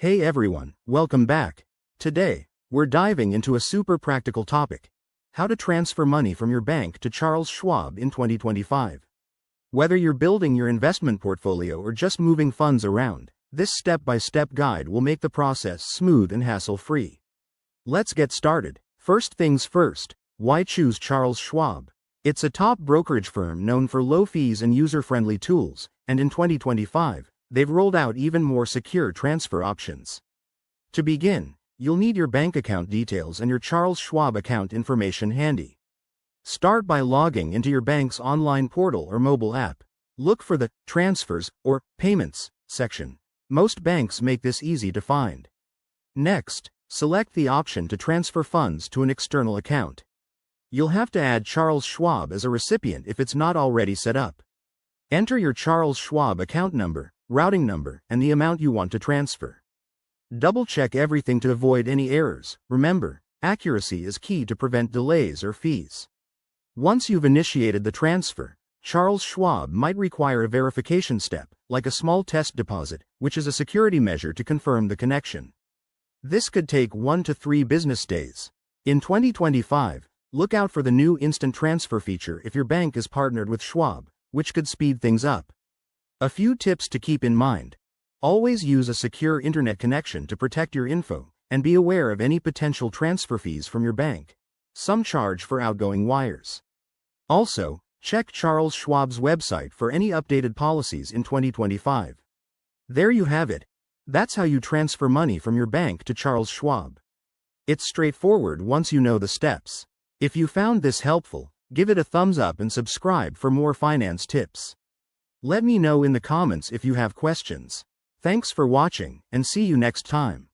Hey everyone, welcome back. Today, we're diving into a super practical topic: how to transfer money from your bank to Charles Schwab in 2025. Whether you're building your investment portfolio or just moving funds around, this step-by-step guide will make the process smooth and hassle-free. Let's get started. First things first, why choose Charles Schwab? It's a top brokerage firm known for low fees and user-friendly tools, and in 2025, they've rolled out even more secure transfer options. To begin, you'll need your bank account details and your Charles Schwab account information handy. Start by logging into your bank's online portal or mobile app. Look for the Transfers or Payments section. Most banks make this easy to find. Next, select the option to transfer funds to an external account. You'll have to add Charles Schwab as a recipient if it's not already set up. Enter your Charles Schwab account number, routing number, and the amount you want to transfer. Double-check everything to avoid any errors. Remember, accuracy is key to prevent delays or fees. Once you've initiated the transfer, Charles Schwab might require a verification step, like a small test deposit, which is a security measure to confirm the connection. This could take 1 to 3 business days. In 2025, look out for the new instant transfer feature if your bank is partnered with Schwab, which could speed things up. A few tips to keep in mind. Always use a secure internet connection to protect your info, and be aware of any potential transfer fees from your bank. Some charge for outgoing wires. Also, check Charles Schwab's website for any updated policies in 2025. There you have it. That's how you transfer money from your bank to Charles Schwab. It's straightforward once you know the steps. If you found this helpful, give it a thumbs up and subscribe for more finance tips. Let me know in the comments if you have questions. Thanks for watching, and see you next time.